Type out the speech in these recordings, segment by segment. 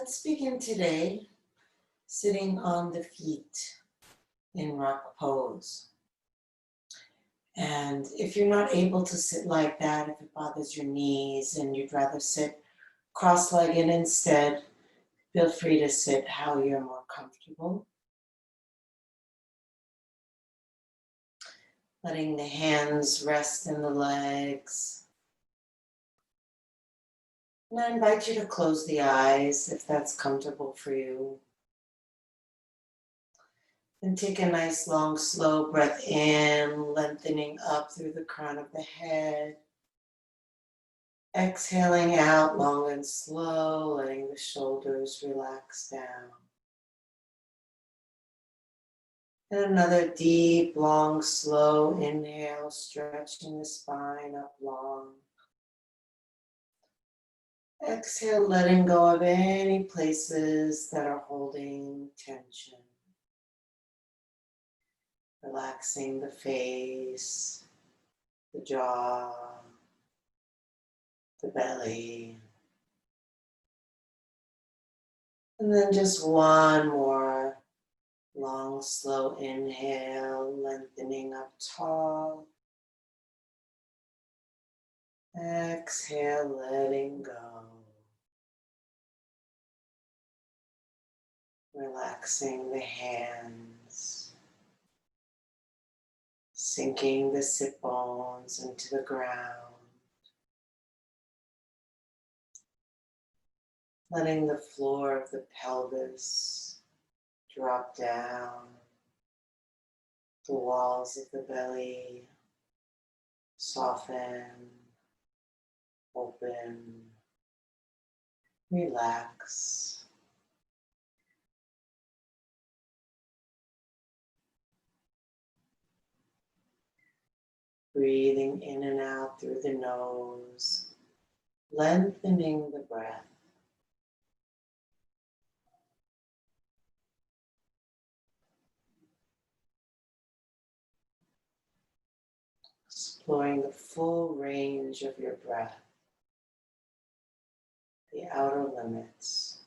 Let's begin today sitting on the feet in rock pose. And if you're not able to sit like that, if it bothers your knees and you'd rather sit cross-legged instead, feel free to sit how you're more comfortable. Letting the hands rest in the legs. And I invite you to close the eyes if that's comfortable for you. And take a nice long slow breath in, lengthening up through the crown of the head. Exhaling out long and slow, letting the shoulders relax down. And another deep, long, slow inhale, stretching the spine up long. Exhale, letting go of any places that are holding tension. Relaxing the face, the jaw, the belly. And then just one more long, slow inhale, lengthening up tall. Exhale, letting go. Relaxing the hands. Sinking the sit bones into the ground. Letting the floor of the pelvis drop down. The walls of the belly soften, open, relax. Breathing in and out through the nose, lengthening the breath. Exploring the full range of your breath, the outer limits.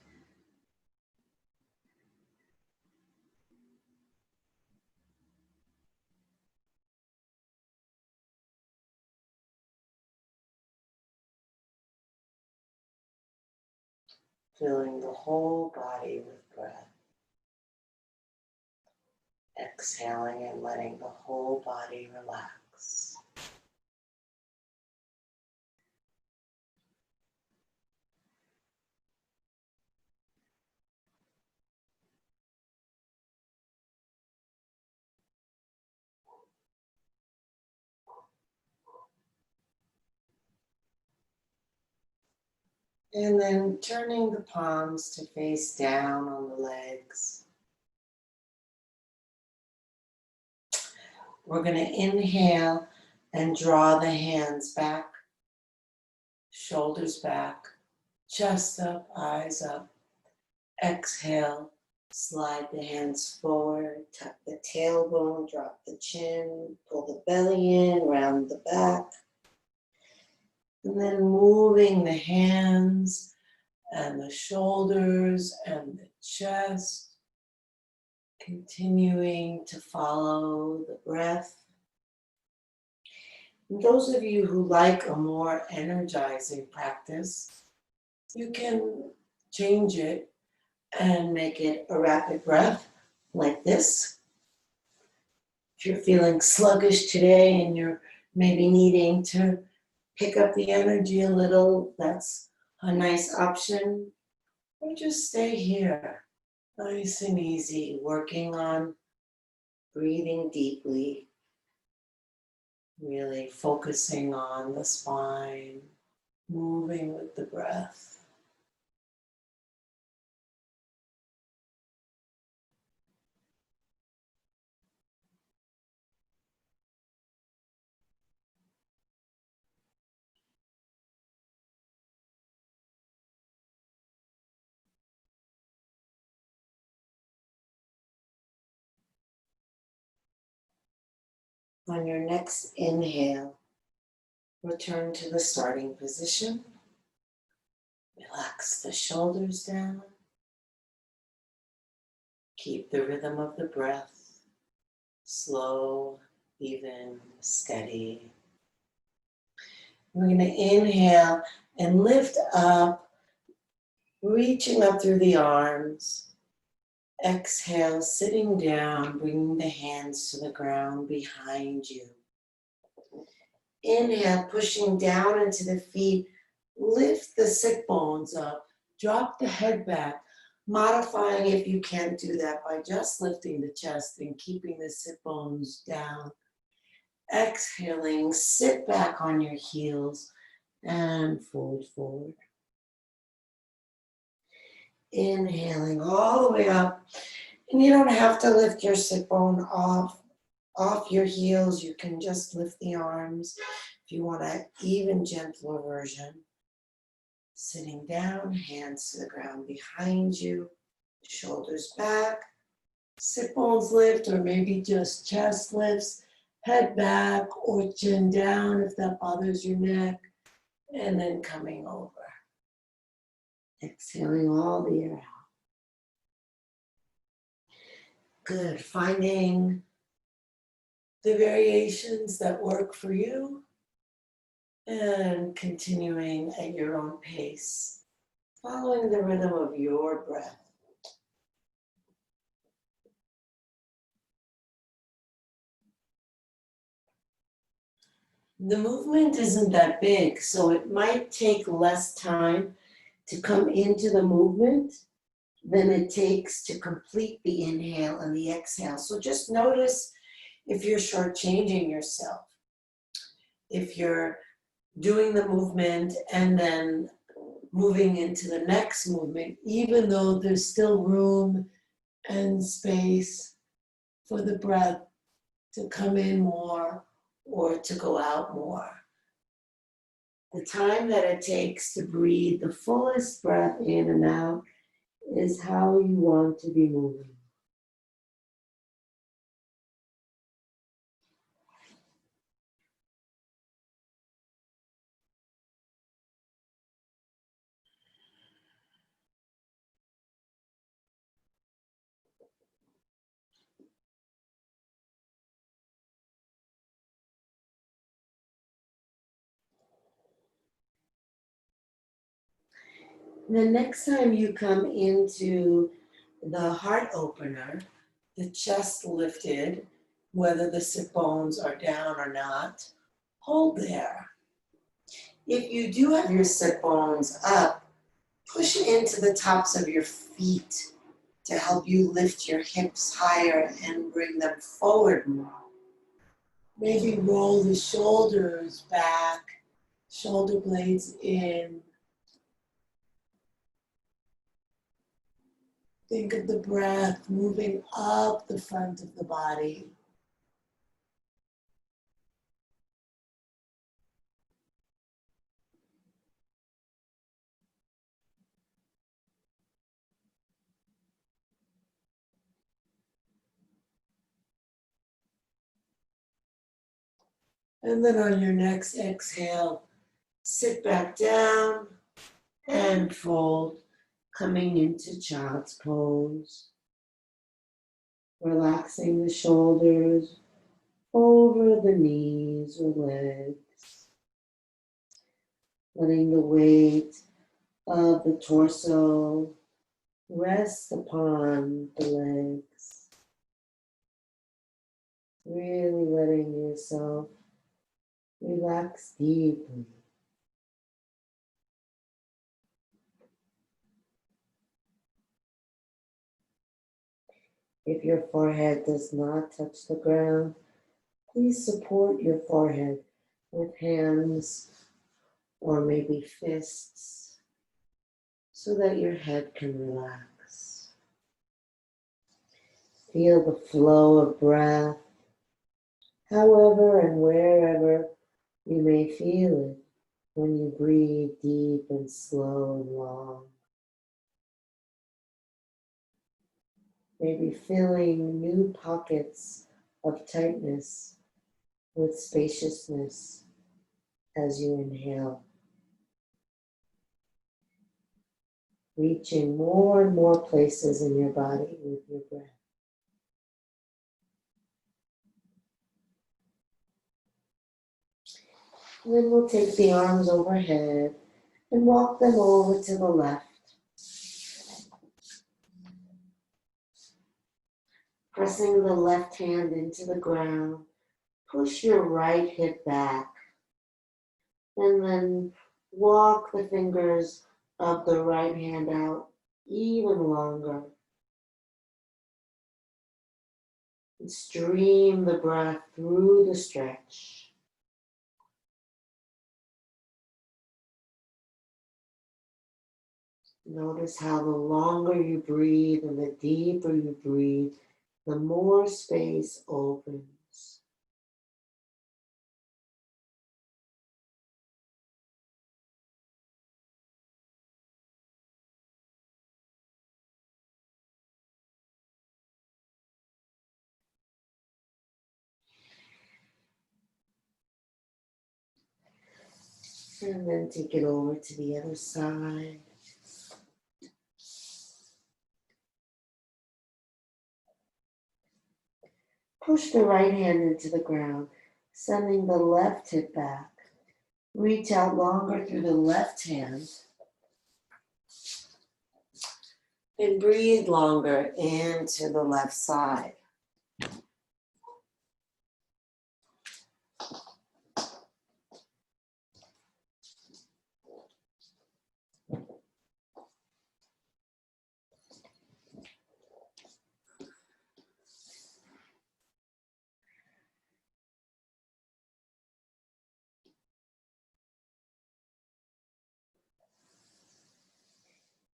Filling the whole body with breath. Exhaling and letting the whole body relax. And then turning the palms to face down on the legs. We're going to inhale and draw the hands back, shoulders back, chest up, eyes up. Exhale, slide the hands forward, tuck the tailbone, drop the chin, pull the belly in, round the back. And then moving the hands and the shoulders and the chest. Continuing to follow the breath. And those of you who like a more energizing practice, you can change it and make it a rapid breath like this. If you're feeling sluggish today and you're maybe needing to pick up the energy a little, that's a nice option. Or just stay here. Nice and easy, working on breathing deeply, really focusing on the spine, moving with the breath. On your next inhale, return to the starting position. Relax the shoulders down. Keep the rhythm of the breath slow, even, steady. We're going to inhale and lift up, reaching up through the arms. Exhale, sitting down, bringing the hands to the ground behind you. Inhale, pushing down into the feet. Lift the sit bones up. Drop the head back. Modifying if you can't do that by just lifting the chest and keeping the sit bones down. Exhaling, sit back on your heels and fold forward. Inhaling all the way up. And you don't have to lift your sit bone off your heels. You can just lift the arms if you want an even gentler version. Sitting down, hands to the ground behind you, shoulders back, sit bones lift, or maybe just chest lifts, head back or chin down if that bothers your neck, and then coming over. Exhaling all the air out. Good. Finding the variations that work for you and continuing at your own pace, following the rhythm of your breath. The movement isn't that big, so it might take less time to come into the movement than it takes to complete the inhale and the exhale. So just notice if you're shortchanging yourself. If you're doing the movement and then moving into the next movement, even though there's still room and space for the breath to come in more or to go out more. The time that it takes to breathe the fullest breath in and out is how you want to be moving. The next time you come into the heart opener, the chest lifted, whether the sit bones are down or not, hold there. If you do have your sit bones up, push into the tops of your feet to help you lift your hips higher and bring them forward more. Maybe roll the shoulders back, shoulder blades in. Think of the breath moving up the front of the body. And then on your next exhale, sit back down and fold, coming into child's pose. Relaxing the shoulders over the knees or legs. Letting the weight of the torso rest upon the legs. Really letting yourself relax deeply. If your forehead does not touch the ground, please support your forehead with hands or maybe fists so that your head can relax. Feel the flow of breath, however and wherever you may feel it when you breathe deep and slow and long. Maybe filling new pockets of tightness with spaciousness as you inhale. reaching more and more places in your body with your breath. And then we'll take the arms overhead and walk them over to the left. Pressing the left hand into the ground, push your right hip back. And then walk the fingers of the right hand out even longer. And stream the breath through the stretch. Notice how the longer you breathe and the deeper you breathe, the more space opens. And then take it over to the other side. Push the right hand into the ground, sending the left hip back. Reach out longer through the left hand. And breathe longer into the left side.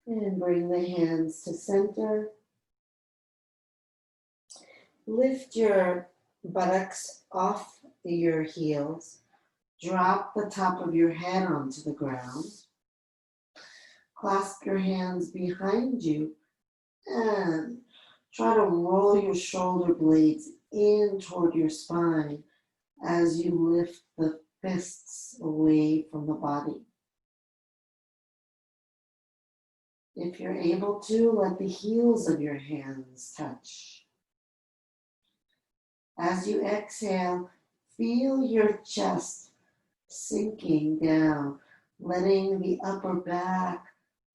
And bring the hands to center. Lift your buttocks off your heels. Drop the top of your head onto the ground. Clasp your hands behind you and try to roll your shoulder blades in toward your spine as you lift the fists away from the body. If you're able to, let the heels of your hands touch. As you exhale, feel your chest sinking down, letting the upper back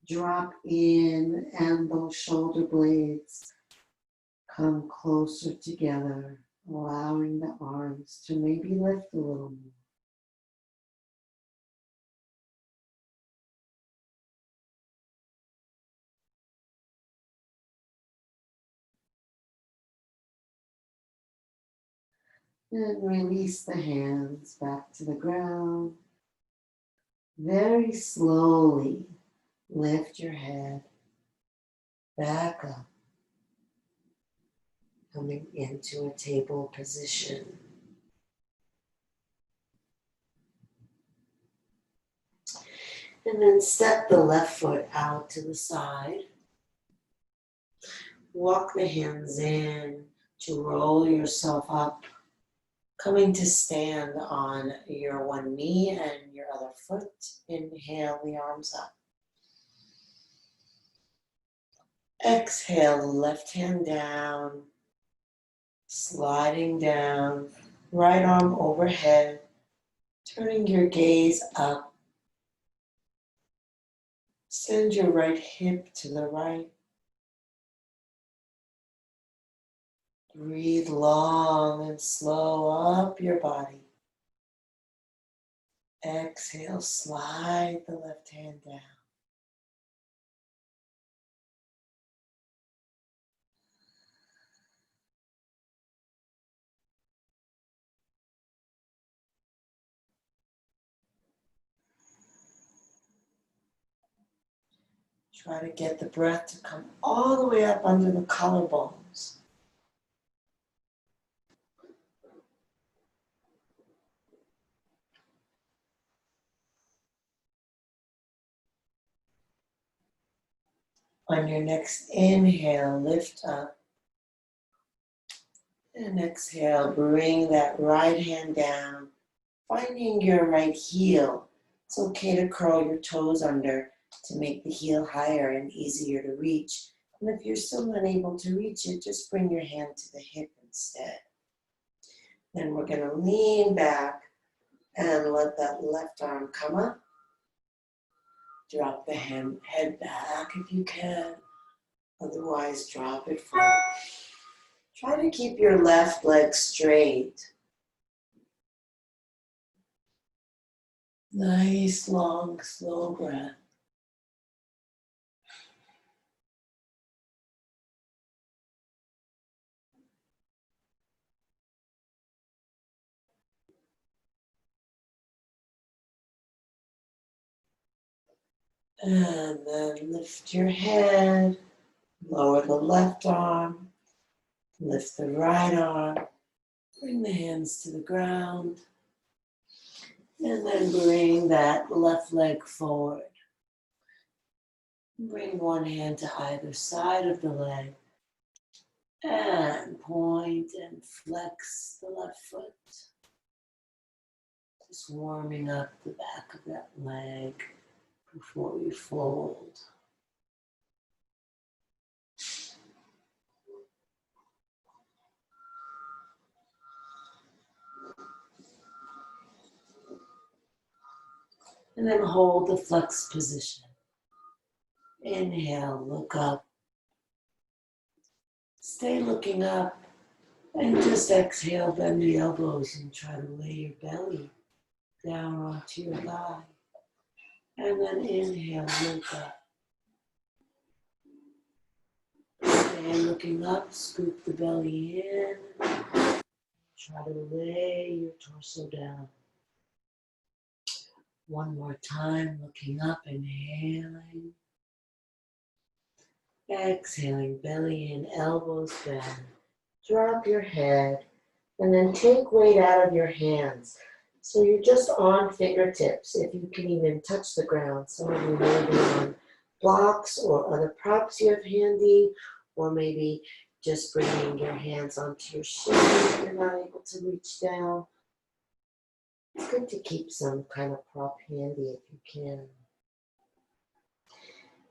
drop in and those shoulder blades come closer together, allowing the arms to maybe lift a little more. And release the hands back to the ground. Very slowly lift your head back up, coming into a table position. And then step the left foot out to the side. Walk the hands in to roll yourself up, coming to stand on your one knee and your other foot. Inhale the arms up. Exhale the left hand down, sliding down, right arm overhead, turning your gaze up. Send your right hip to the right. Breathe long and slow up your body. Exhale, slide the left hand down. Try to get the breath to come all the way up under the collarbones. On your next inhale, lift up. And exhale, bring that right hand down, finding your right heel. It's okay to curl your toes under to make the heel higher and easier to reach. And if you're still unable to reach it, just bring your hand to the hip instead. Then we're going to lean back and let that left arm come up. Drop the head back if you can. Otherwise, drop it forward. Try to keep your left leg straight. Nice, long, slow breath. And then lift your head, lower the left arm, lift the right arm, bring the hands to the ground, and then bring that left leg forward. Bring one hand to either side of the leg and point and flex the left foot. Just warming up the back of that leg before we fold. And then hold the flexed position. Inhale, look up. Stay looking up. And just exhale, bend the elbows and try to lay your belly down onto your thigh. And then inhale, look up. Stay looking up, scoop the belly in. Try to lay your torso down. One more time, looking up, inhaling. Exhaling, belly in, elbows bend. Drop your head, and then take weight out of your hands. So you're just on fingertips, if you can even touch the ground. Some of you may be on blocks or other props you have handy, or maybe just bringing your hands onto your shin if you're not able to reach down. It's good to keep some kind of prop handy if you can.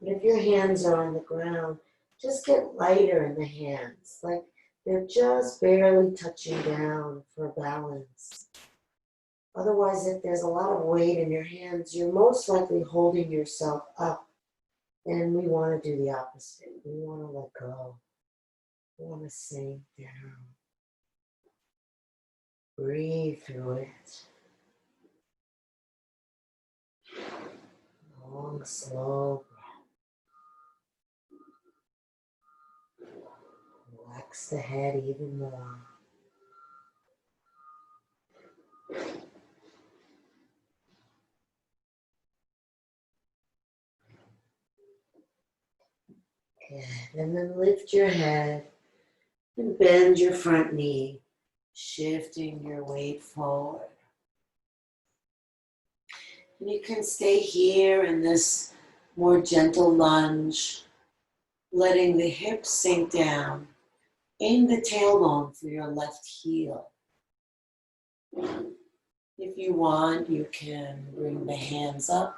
But if your hands are on the ground, just get lighter in the hands, like they're just barely touching down for balance. Otherwise, if there's a lot of weight in your hands, you're most likely holding yourself up. And we want to do the opposite. We want to let go. We want to sink down. Breathe through it. Long, slow breath. Relax the head even more. Good. And then lift your head and bend your front knee, shifting your weight forward. And you can stay here in this more gentle lunge, letting the hips sink down in the tailbone for your left heel. If you want, you can bring the hands up.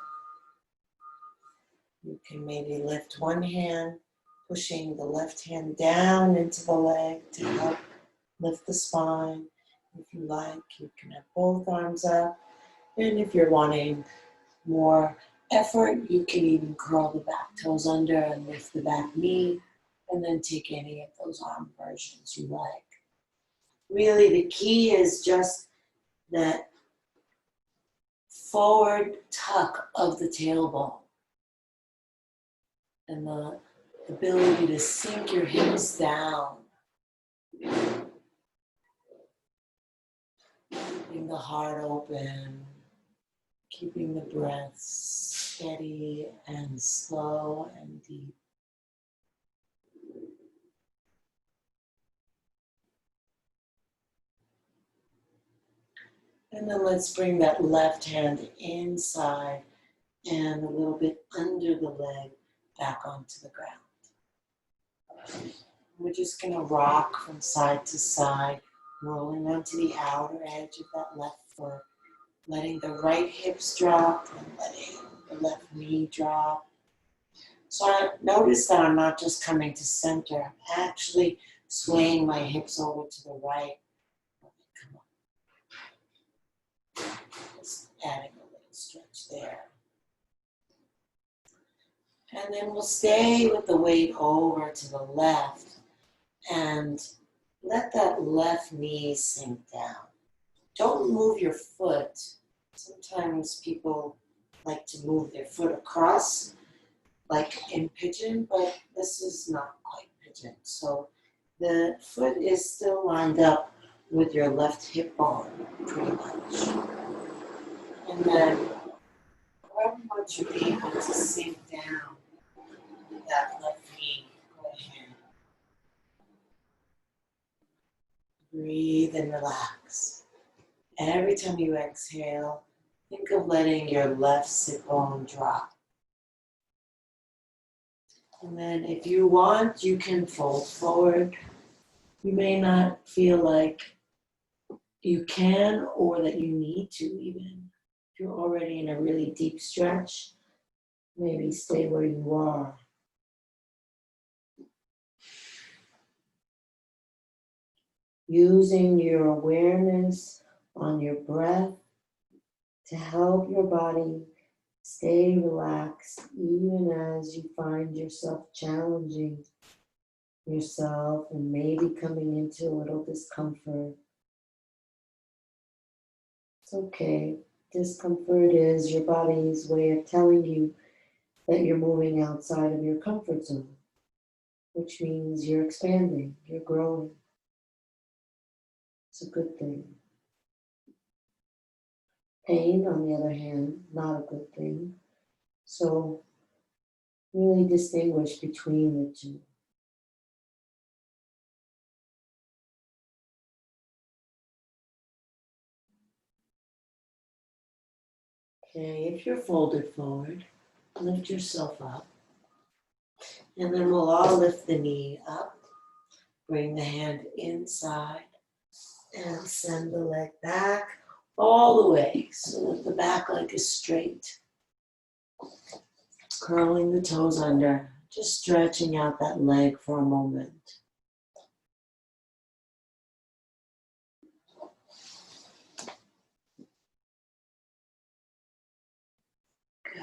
You can maybe lift one hand, pushing the left hand down into the leg to help lift the spine. If you like, you can have both arms up. And if you're wanting more effort, you can even curl the back toes under and lift the back knee, and then take any of those arm versions you like. Really, the key is just that forward tuck of the tailbone and the ability to sink your hips down. Keeping the heart open, keeping the breath steady and slow and deep. And then let's bring that left hand inside and a little bit under the leg back onto the ground. We're just going to rock from side to side, rolling onto the outer edge of that left foot, letting the right hips drop and letting the left knee drop. So I notice that I'm not just coming to center, I'm actually swaying my hips over to the right. Come on, just adding a little stretch there. And then we'll stay with the weight over to the left and let that left knee sink down. Don't move your foot. Sometimes people like to move their foot across, like in pigeon, but this is not quite pigeon. So the foot is still lined up with your left hip bone, pretty much. And then however much you're able to sink down that left knee, go ahead. Breathe and relax. And every time you exhale, think of letting your left sit bone drop. And then if you want, you can fold forward. You may not feel like you can or that you need to even. If you're already in a really deep stretch, maybe stay where you are. Using your awareness on your breath to help your body stay relaxed even as you find yourself challenging yourself and maybe coming into a little discomfort. It's okay. Discomfort is your body's way of telling you that you're moving outside of your comfort zone, which means you're expanding, you're growing. It's a good thing. Pain, on the other hand, not a good thing. So really distinguish between the two. Okay, if you're folded forward, lift yourself up. And then we'll all lift the knee up. Bring the hand inside and send the leg back all the way so that the back leg is straight. Curling the toes under, just stretching out that leg for a moment. Good.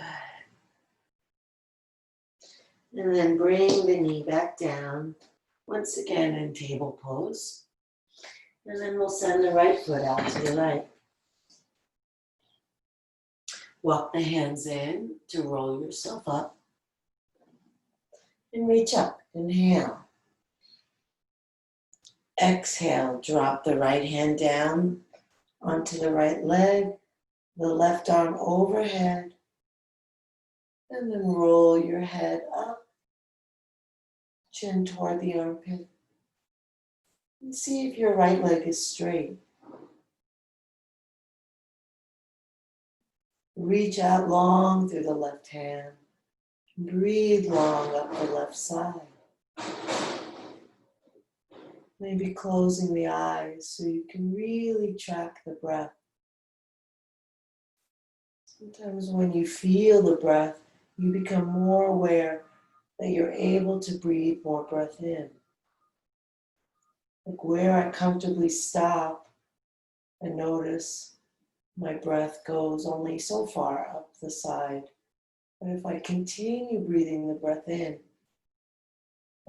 And then bring the knee back down, once again in table pose. And then we'll send the right foot out to the right. Walk the hands in to roll yourself up. And reach up, inhale. Exhale, drop the right hand down onto the right leg, the left arm overhead, and then roll your head up, chin toward the armpit. And see if your right leg is straight. Reach out long through the left hand. Breathe long up the left side. Maybe closing the eyes so you can really track the breath. Sometimes when you feel the breath, you become more aware that you're able to breathe more breath in. Like where I comfortably stop and notice my breath goes only so far up the side. But if I continue breathing the breath in,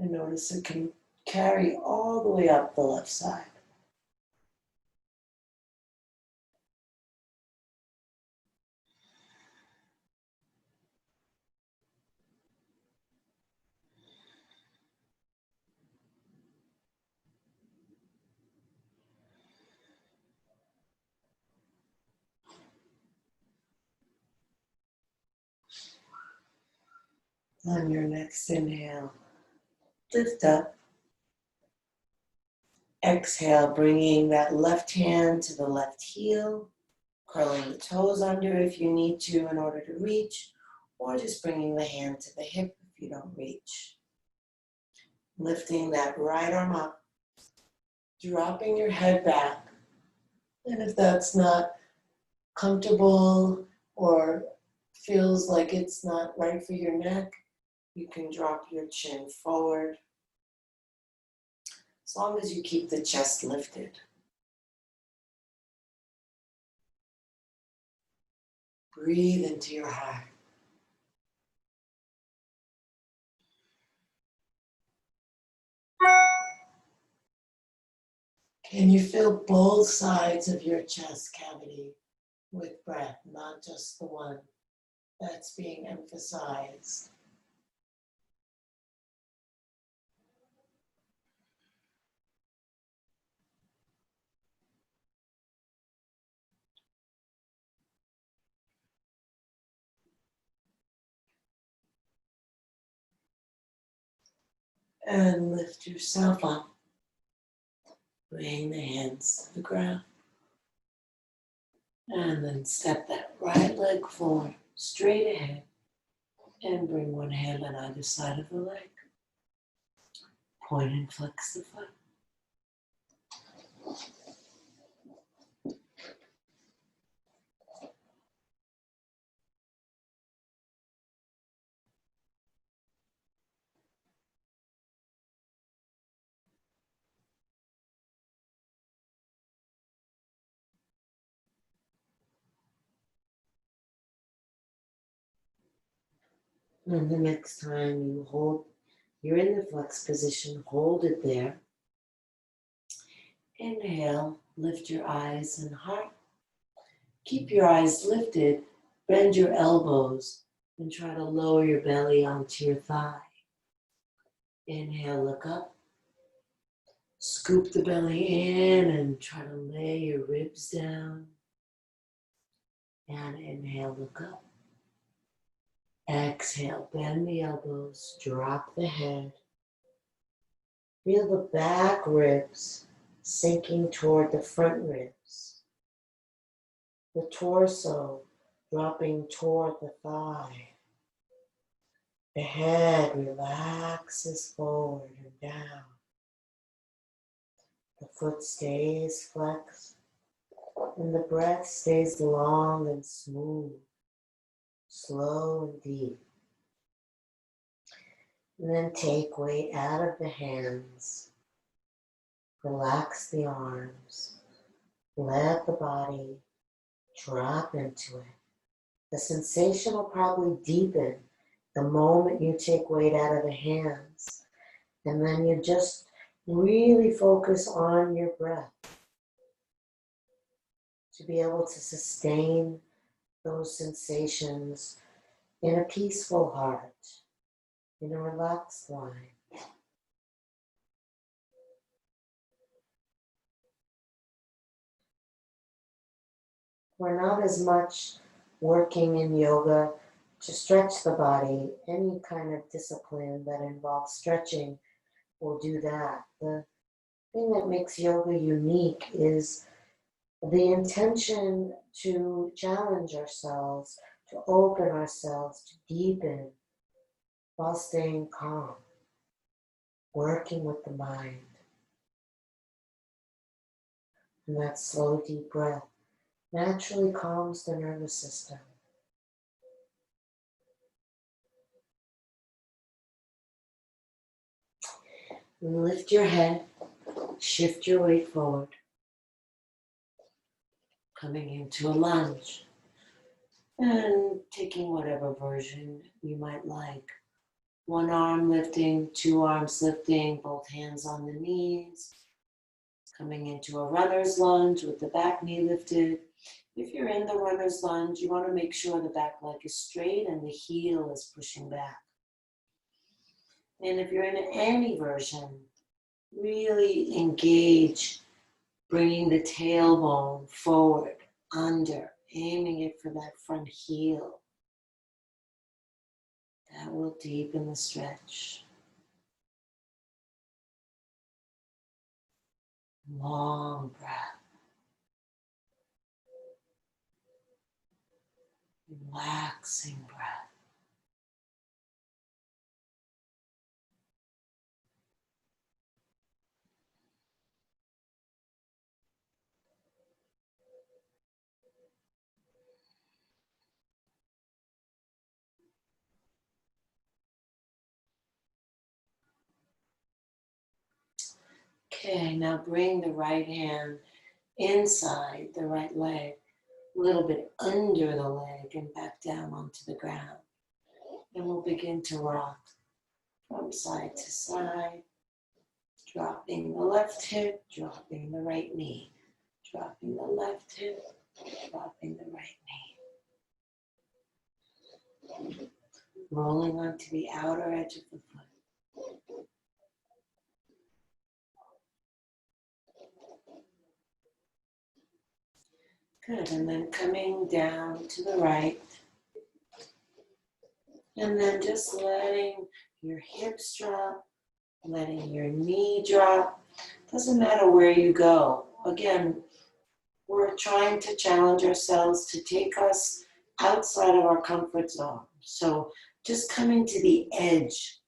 I notice it can carry all the way up the left side. On your next inhale, lift up. Exhale, bringing that left hand to the left heel, curling the toes under if you need to in order to reach, or just bringing the hand to the hip if you don't reach. Lifting that right arm up, dropping your head back. And if that's not comfortable or feels like it's not right for your neck, You can drop your chin forward as long as you keep the chest lifted. Breathe into your heart. Can you fill both sides of your chest cavity with breath, not just the one that's being emphasized? And lift yourself up. Bring the hands to the ground. And then step that right leg forward, straight ahead. And bring one hand on either side of the leg. Point and flex the foot. And the next time you're in the flex position, hold it there. Inhale, lift your eyes and heart. Keep your eyes lifted, bend your elbows, and try to lower your belly onto your thigh. Inhale, look up. Scoop the belly in and try to lay your ribs down. And inhale, look up. Exhale, bend the elbows, drop the head. Feel the back ribs sinking toward the front ribs. The torso dropping toward the thigh. The head relaxes forward and down. The foot stays flexed, and the breath stays long and smooth, slow and deep. And then take weight out of the hands. Relax the arms. Let the body drop into it. The sensation will probably deepen the moment you take weight out of the hands. And then you just really focus on your breath to be able to sustain those sensations in a peaceful heart, in a relaxed mind. We're not as much working in yoga to stretch the body. Any kind of discipline that involves stretching will do that. The thing that makes yoga unique is the intention to challenge ourselves, to open ourselves, to deepen while staying calm, working with the mind. And that slow, deep breath naturally calms the nervous system. And lift your head, shift your weight forward, coming into a lunge, and taking whatever version you might like. One arm lifting, two arms lifting, both hands on the knees, coming into a runner's lunge with the back knee lifted. If you're in the runner's lunge, you want to make sure the back leg is straight and the heel is pushing back. And if you're in any version, really engage, bringing the tailbone forward, under, aiming it for that front heel. That will deepen the stretch. Long breath. Relaxing breath. Okay, now bring the right hand inside the right leg, a little bit under the leg and back down onto the ground. And we'll begin to rock from side to side, dropping the left hip, dropping the right knee, dropping the left hip, dropping the right knee. Rolling onto the outer edge of the foot. Good, and then coming down to the right. And then just letting your hips drop, letting your knee drop. Doesn't matter where you go. Again, we're trying to challenge ourselves to take us outside of our comfort zone. So just coming to the edge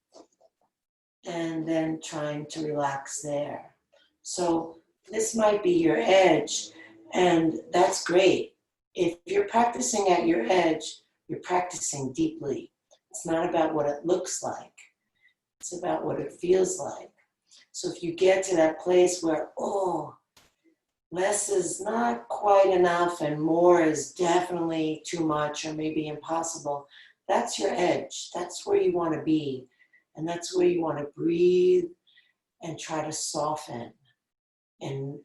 and then trying to relax there. So this might be your edge, and that's great. If you're practicing at your edge, you're practicing deeply. It's not about what it looks like. It's about what it feels like. So if you get to that place where, oh, less is not quite enough and more is definitely too much or maybe impossible, that's your edge. That's where you want to be. And that's where you want to breathe and try to soften and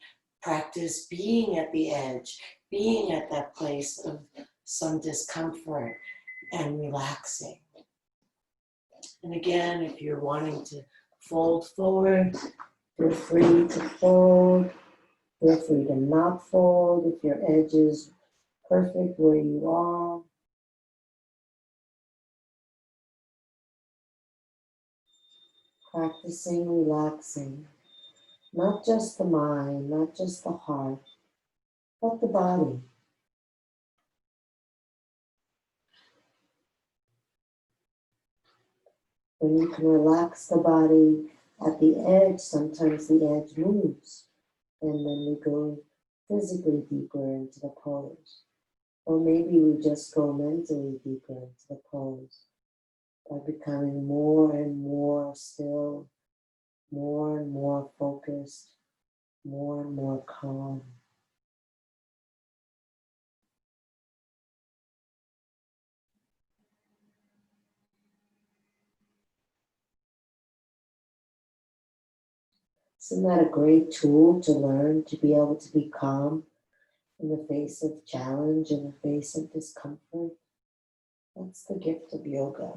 practice being at the edge, being at that place of some discomfort and relaxing. And again, if you're wanting to fold forward, feel free to fold. Feel free to not fold if your edge is perfect where you are. Practicing relaxing, not just the mind, not just the heart, but the body. When you can relax the body at the edge, sometimes the edge moves, and then we go physically deeper into the pose. Or maybe we just go mentally deeper into the pose by becoming more and more still, more and more focused, more and more calm. Isn't that a great tool to learn to be able to be calm in the face of challenge, in the face of discomfort? That's the gift of yoga.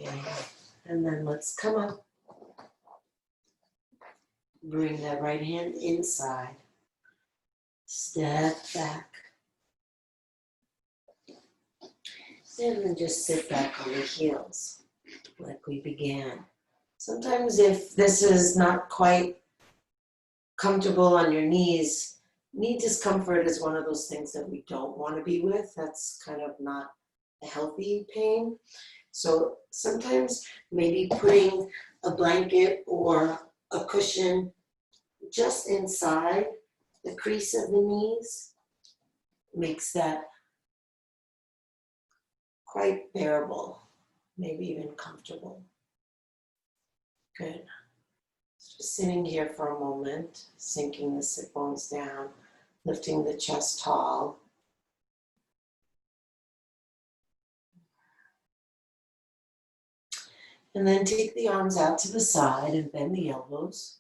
Okay, and then let's come up. Bring that right hand inside. Step back. And then just sit back on the heels like we began. Sometimes if this is not quite comfortable on your knees, knee discomfort is one of those things that we don't want to be with. That's kind of not a healthy pain. So sometimes maybe putting a blanket or a cushion just inside the crease of the knees makes that quite bearable, maybe even comfortable. Good. Just sitting here for a moment, sinking the sit bones down, lifting the chest tall. And then take the arms out to the side and bend the elbows.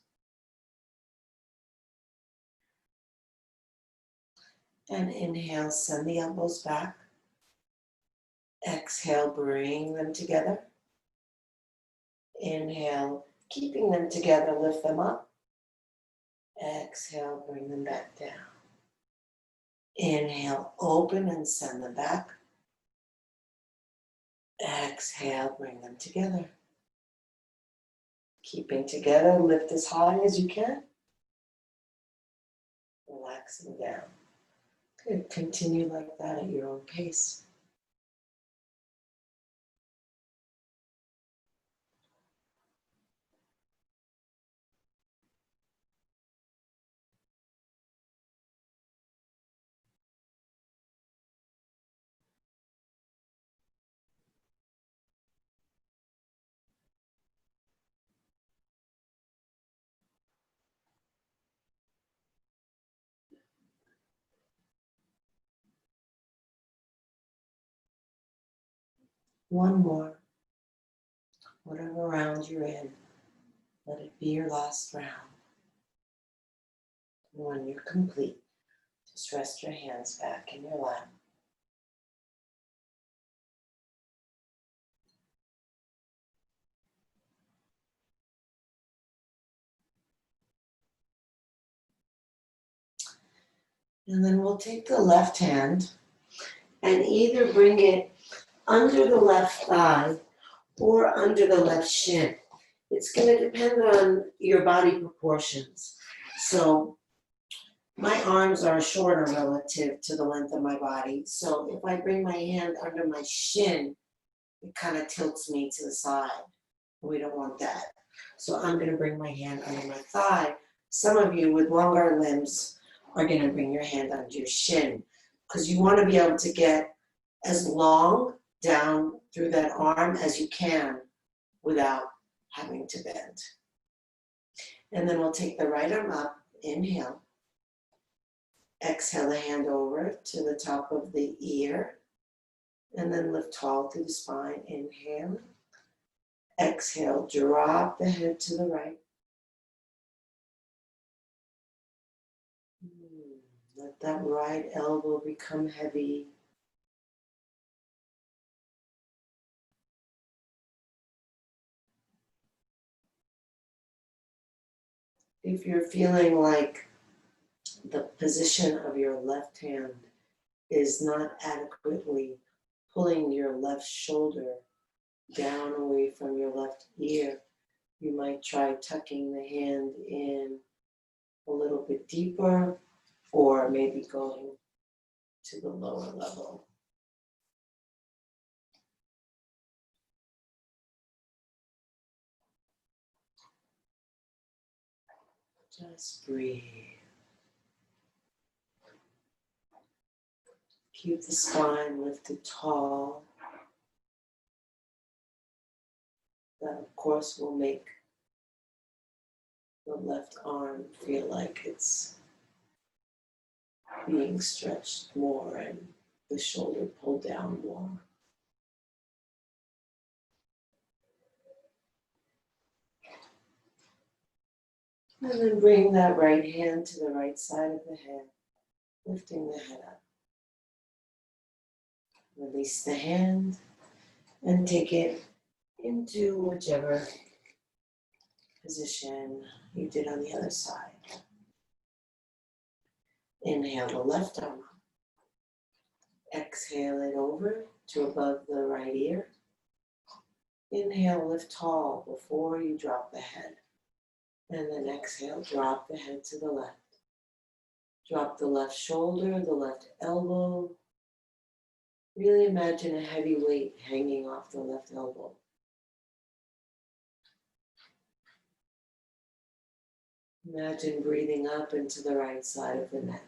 And inhale, send the elbows back. Exhale, bring them together. Inhale, keeping them together, lift them up. Exhale, bring them back down. Inhale, open and send them back. Exhale, bring them together. Keeping together, lift as high as you can. Relaxing down. Good, continue like that at your own pace. One more. Whatever round you're in, let it be your last round. And when you're complete, just rest your hands back in your lap. And then we'll take the left hand and either bring it under the left thigh or under the left shin. It's going to depend on your body proportions. So my arms are shorter relative to the length of my body. So if I bring my hand under my shin, it kind of tilts me to the side. We don't want that. So I'm going to bring my hand under my thigh. Some of you with longer limbs are going to bring your hand under your shin because you want to be able to get as long down through that arm as you can without having to bend. And then we'll take the right arm up, inhale. Exhale the hand over to the top of the ear and then lift tall through the spine. Inhale. Exhale, drop the head to the right. Let that right elbow become heavy. If you're feeling like the position of your left hand is not adequately pulling your left shoulder down away from your left ear, you might try tucking the hand in a little bit deeper or maybe going to the lower level. Just breathe. Keep the spine lifted tall. That, of course, will make the left arm feel like it's being stretched more and the shoulder pulled down more. And then bring that right hand to the right side of the head, lifting the head up. Release the hand and take it into whichever position you did on the other side. Inhale the left arm up. Exhale it over to above the right ear. Inhale, lift tall before you drop the head. And then exhale, drop the head to the left. Drop the left shoulder, the left elbow. Really imagine a heavy weight hanging off the left elbow. Imagine breathing up into the right side of the neck.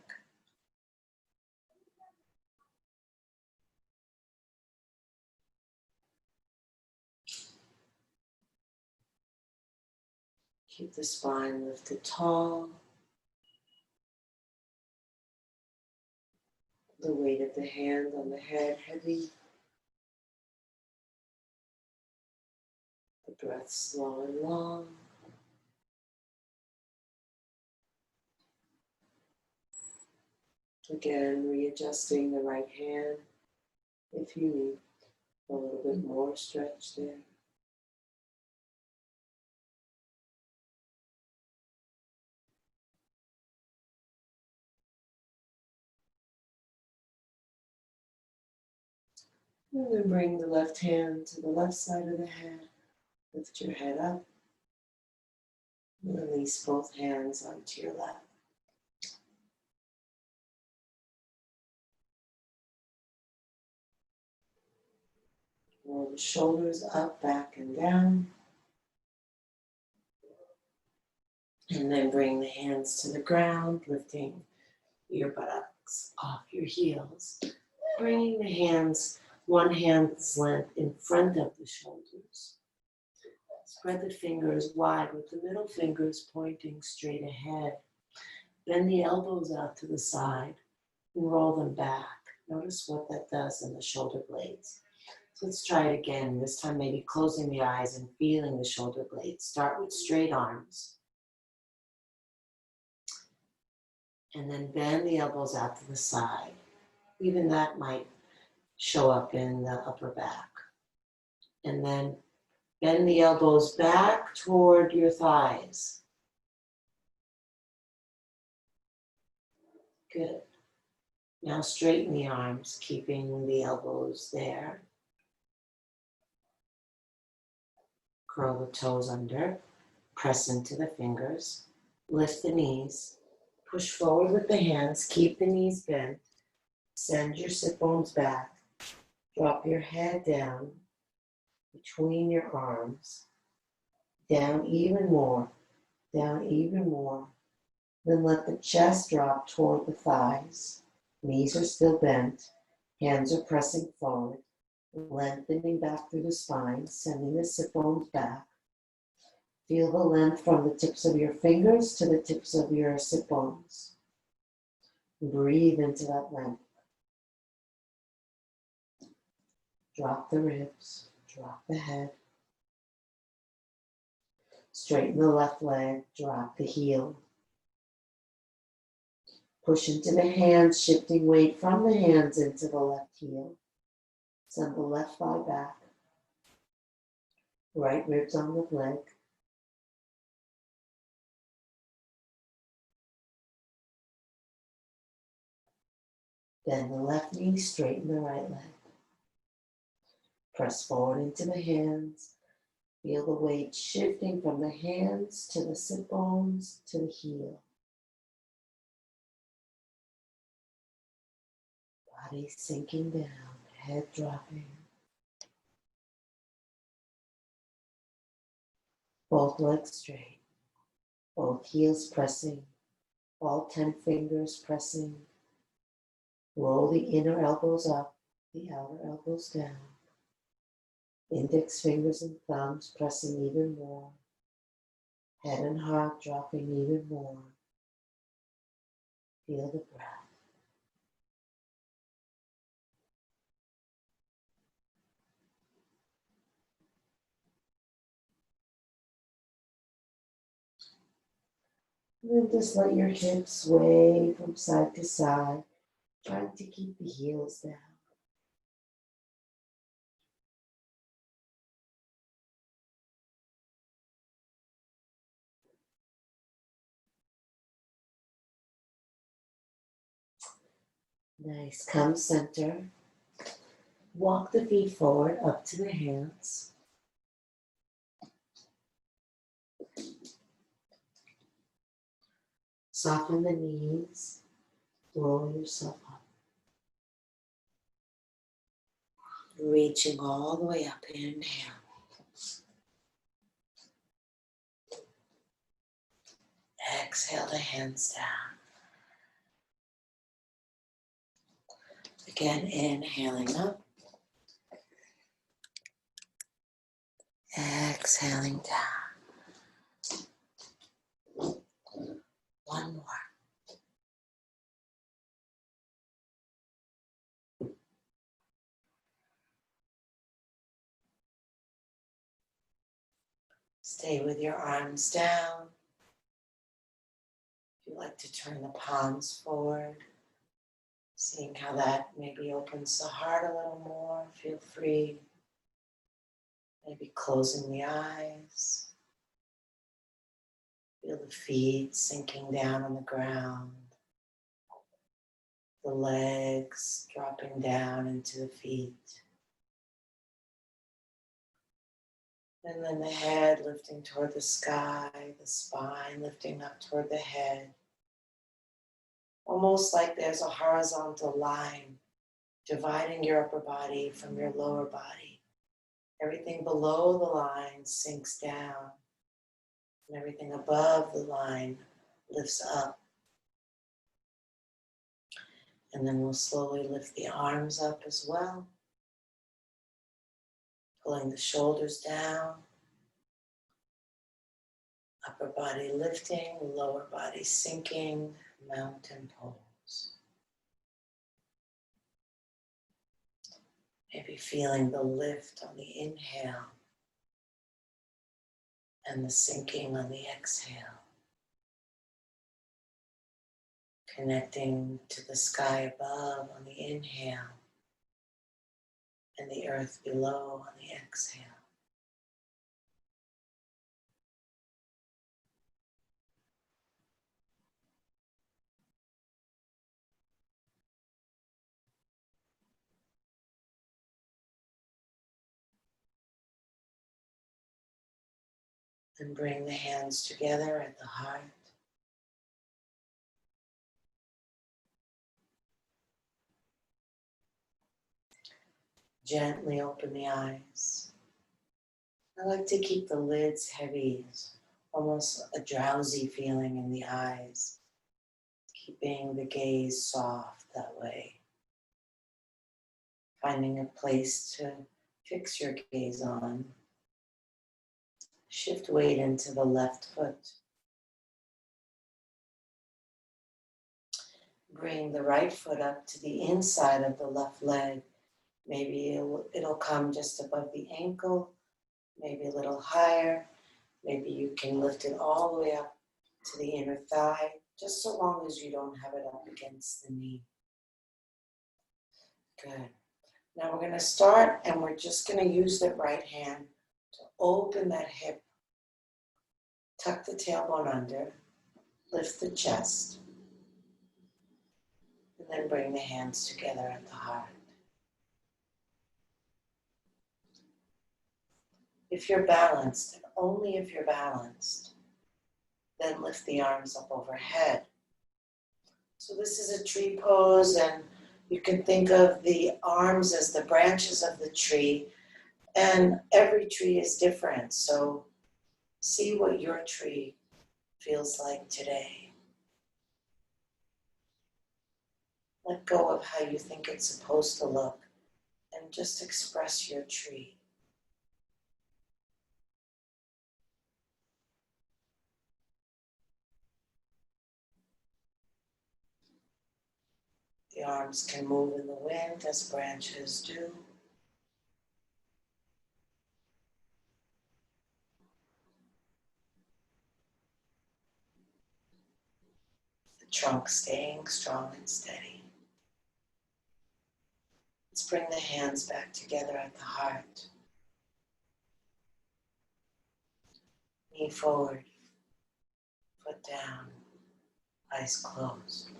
Keep the spine lifted tall. The weight of the hand on the head heavy. The breath slow and long. Again, readjusting the right hand if you need a little bit more stretch there. And then bring the left hand to the left side of the head. Lift your head up. Release both hands onto your lap. Roll the shoulders up, back, and down. And then bring the hands to the ground, lifting your buttocks off your heels. Bringing the hands, one hand's length in front of the shoulders. Spread the fingers wide with the middle fingers pointing straight ahead. Bend the elbows out to the side and roll them back. Notice what that does in the shoulder blades. Let's try it again. This time maybe closing the eyes and feeling the shoulder blades. Start with straight arms. And then bend the elbows out to the side. Even that might show up in the upper back. And then bend the elbows back toward your thighs. Good. Now straighten the arms, keeping the elbows there. Curl the toes under, press into the fingers, lift the knees, push forward with the hands, keep the knees bent, send your sit bones back, drop your head down between your arms, down even more, then let the chest drop toward the thighs, knees are still bent, hands are pressing forward, lengthening back through the spine, sending the sit bones back. Feel the length from the tips of your fingers to the tips of your sit bones. Breathe into that length. Drop the ribs, drop the head. Straighten the left leg, drop the heel. Push into the hands, shifting weight from the hands into the left heel. Send the left thigh back. Right ribs on the leg. Bend the left knee, straighten the right leg. Press forward into the hands. Feel the weight shifting from the hands to the sit bones to the heel. Body sinking down, head dropping. Both legs straight, both heels pressing, all 10 fingers pressing. Roll the inner elbows up, the outer elbows down. Index fingers and thumbs pressing even more. Head and heart dropping even more. Feel the breath. And then just let your hips sway from side to side, trying to keep the heels down. Nice. Come center. Walk the feet forward up to the hands. Soften the knees. Roll yourself up. Reaching all the way up. Inhale. Exhale the hands down. Again, inhaling up. Exhaling down. One more. Stay with your arms down. If you like to turn the palms forward, seeing how that maybe opens the heart a little more, feel free. Maybe closing the eyes. Feel the feet sinking down on the ground. The legs dropping down into the feet. And then the head lifting toward the sky, the spine lifting up toward the head. Almost like there's a horizontal line dividing your upper body from your lower body. Everything below the line sinks down, and everything above the line lifts up. And then we'll slowly lift the arms up as well, pulling the shoulders down, upper body lifting, lower body sinking, mountain pose. Maybe feeling the lift on the inhale and the sinking on the exhale. Connecting to the sky above on the inhale and the earth below on the exhale. And bring the hands together at the heart. Gently open the eyes. I like to keep the lids heavy, almost a drowsy feeling in the eyes, keeping the gaze soft that way. Finding a place to fix your gaze on. Shift weight into the left foot. Bring the right foot up to the inside of the left leg. Maybe it'll come just above the ankle, maybe a little higher. Maybe you can lift it all the way up to the inner thigh, just so long as you don't have it up against the knee. Good. Now we're going to start, and we're just going to use the right hand to open that hip. Tuck the tailbone under, lift the chest, and then bring the hands together at the heart. If you're balanced, and only if you're balanced, then lift the arms up overhead. So this is a tree pose, and you can think of the arms as the branches of the tree, and every tree is different. So see what your tree feels like today. Let go of how you think it's supposed to look, and just express your tree. The arms can move in the wind as branches do. The trunk staying strong and steady. Let's bring the hands back together at the heart. Knee forward, foot down, eyes closed.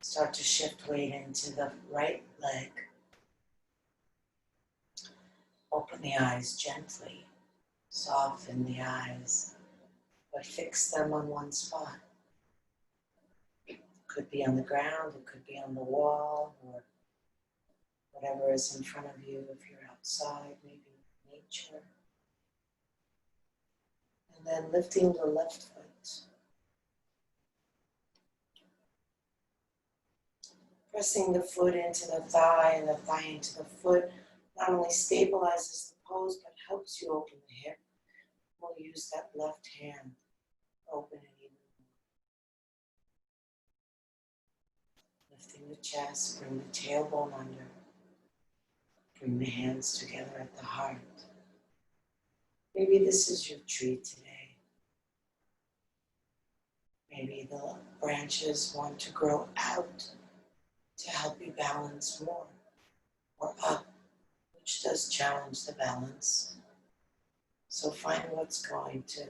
Start to shift weight into the right leg. Open the eyes gently. Soften the eyes, but fix them on one spot. It could be on the ground, it could be on the wall, or whatever is in front of you if you're outside, maybe nature. And then lifting the left foot. Pressing the foot into the thigh and the thigh into the foot not only stabilizes the pose, but helps you open the hip. We'll use that left hand to open it even more. Lifting the chest, bring the tailbone under. Bring the hands together at the heart. Maybe this is your tree today. Maybe the branches want to grow out to help you balance more, or up, which does challenge the balance. So find what's going to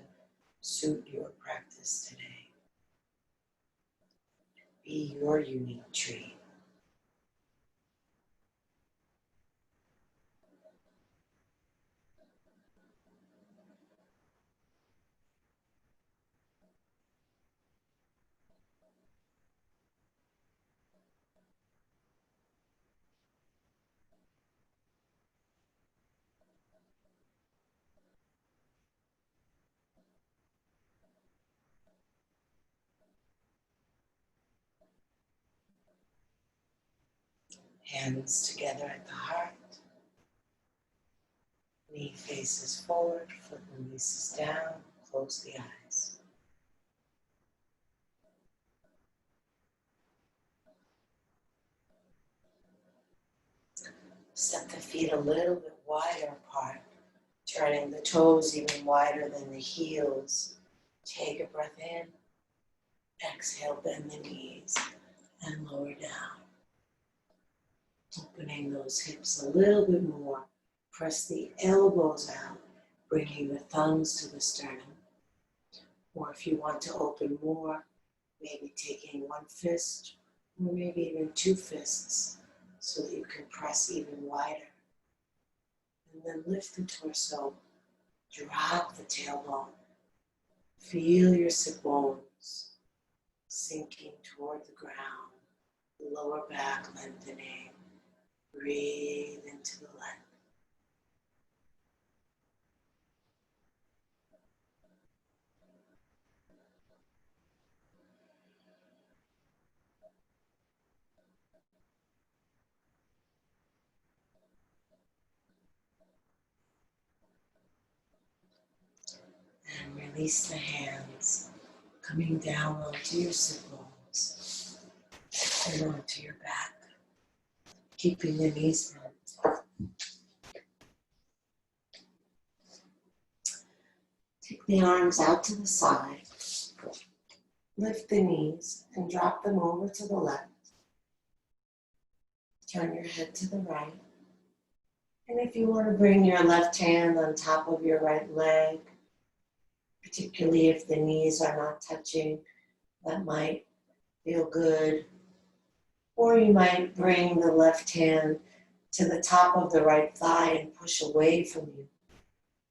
suit your practice today. Be your unique tree. Hands together at the heart. Knee faces forward, foot releases down. Close the eyes. feet a little bit wider apart, turning the toes even wider than the heels. Take a breath in, exhale, bend the knees and lower down. Opening those hips a little bit more. Press the elbows out, bringing the thumbs to the sternum. Or if you want to open more, maybe taking one fist or maybe even two fists so that you can press even wider. And then lift the torso, drop the tailbone. Feel your sit bones sinking toward the ground, lower back lengthening. Breathe into the length. And release the hands, coming down onto your sit bones and onto your back, keeping the knees bent. Take the arms out to the side, lift the knees and drop them over to the left. Turn your head to the right. And if you want to bring your left hand on top of your right leg, particularly if the knees are not touching, that might feel good. Or you might bring the left hand to the top of the right thigh and push away from you,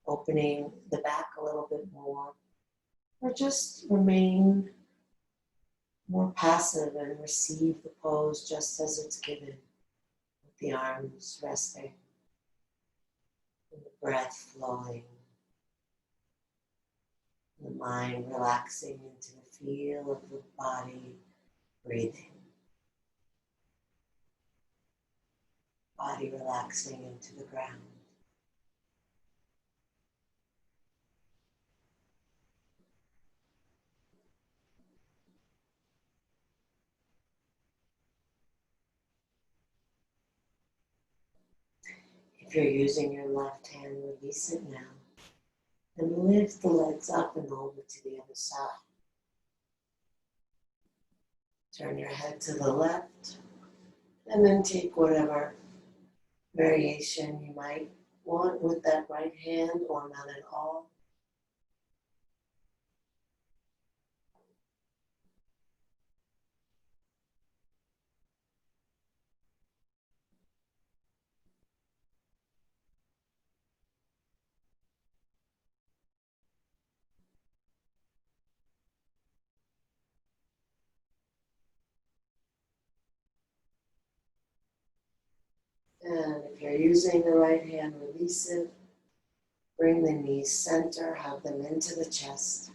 opening the back a little bit more. Or just remain more passive and receive the pose just as it's given, with the arms resting and the breath flowing, the mind relaxing into the feel of the body breathing. Body relaxing into the ground. If you're using your left hand, release it now. And lift the legs up and over to the other side. Turn your head to the left, and then take whatever variation you might want with that right hand or none at all. And if you're using the right hand, release it. Bring the knees center, hug them into the chest.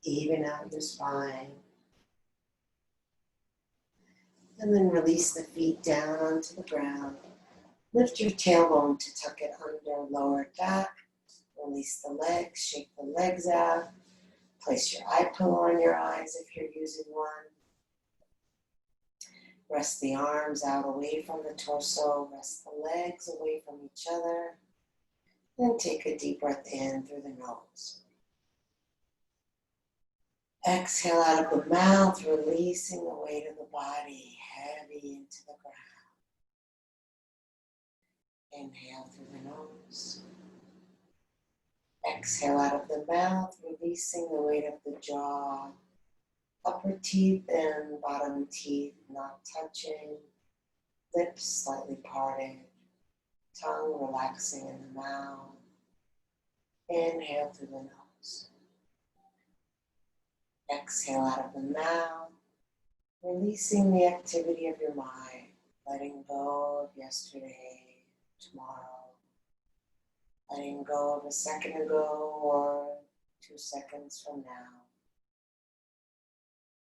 Even out your spine. And then release the feet down onto the ground. Lift your tailbone to tuck it under, lower it back. Release the legs, shake the legs out. Place your eye pillow on your eyes if you're using one. Rest the arms out away from the torso. Rest the legs away from each other. Then take a deep breath in through the nose. Exhale out of the mouth, releasing the weight of the body heavy into the ground. Inhale through the nose. Exhale out of the mouth, releasing the weight of the jaw. Upper teeth and bottom teeth not touching. Lips slightly parted. Tongue relaxing in the mouth. Inhale through the nose. Exhale out of the mouth, releasing the activity of your mind, letting go of yesterday, tomorrow, letting go of a second ago or 2 seconds from now,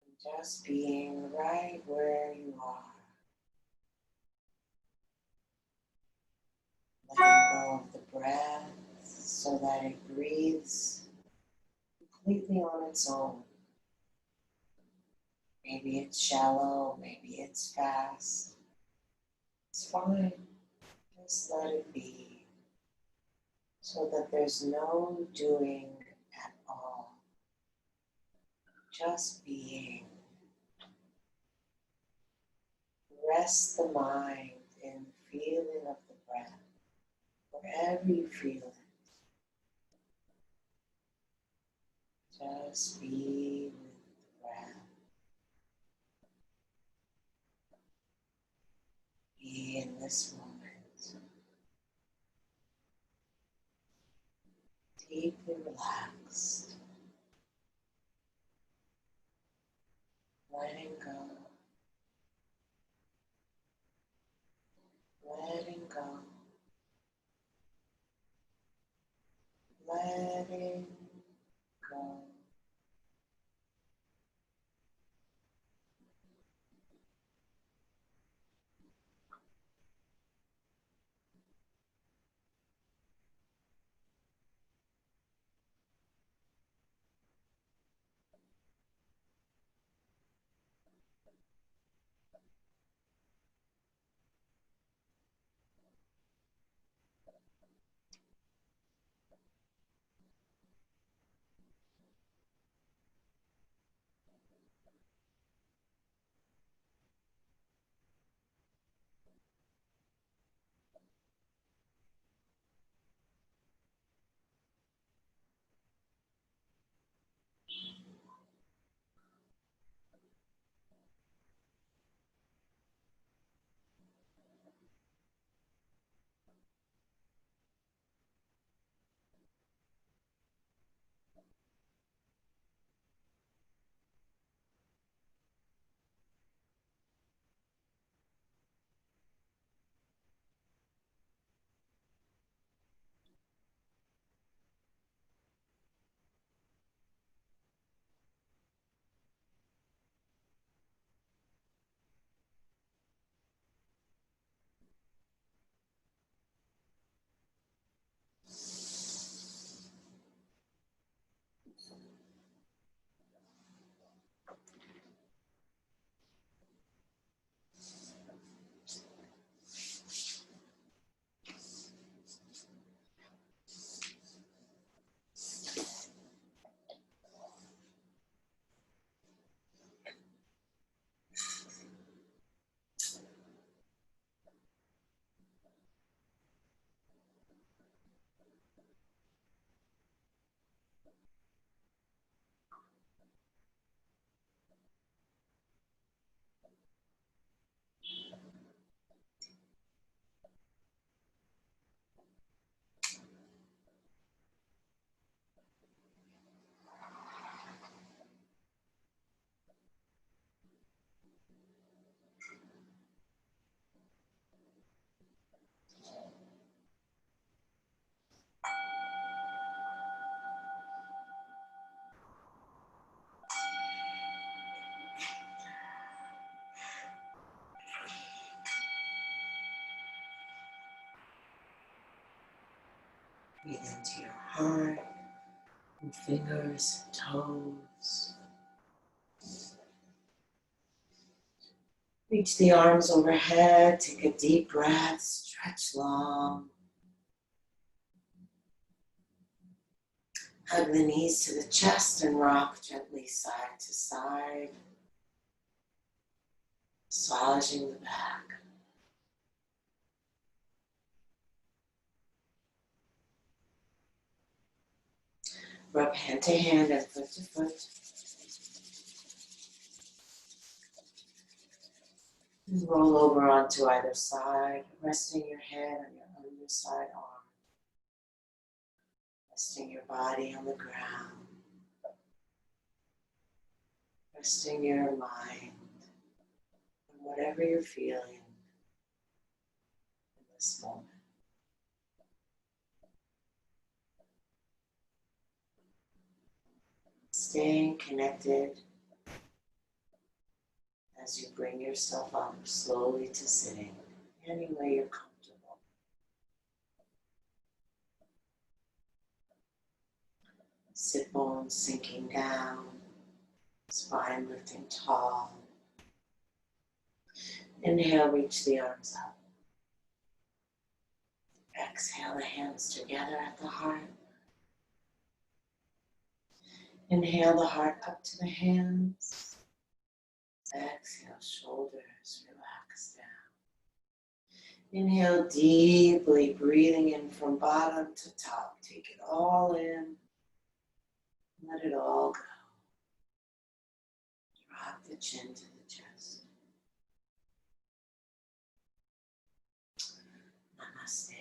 and just being right where you are. Letting go of the breath so that it breathes completely on its own. Maybe it's shallow, maybe it's fast. It's fine. Just let it be. So that there's no doing at all. Just being. Rest the mind in the feeling of the breath, wherever you feel it. Just be with the breath. Be in this moment. Deeply relaxed. Letting go. Letting go. Letting go. Breathe into your heart and fingers, toes. Reach the arms overhead, take a deep breath, stretch long. Hug the knees to the chest and rock gently side to side, massaging the back. Rub hand to hand and foot to foot. And roll over onto either side, resting your head on your underside arm. Resting your body on the ground. Resting your mind on whatever you're feeling in this moment. Staying connected as you bring yourself up slowly to sitting, any way you're comfortable. Sit bones sinking down, spine lifting tall. Inhale, reach the arms up. Exhale the hands together at the heart. Inhale the heart up to the hands. Exhale, shoulders relax down. Inhale deeply, breathing in from bottom to top. Take it all in. Let it all go. Drop the chin to the chest. Namaste.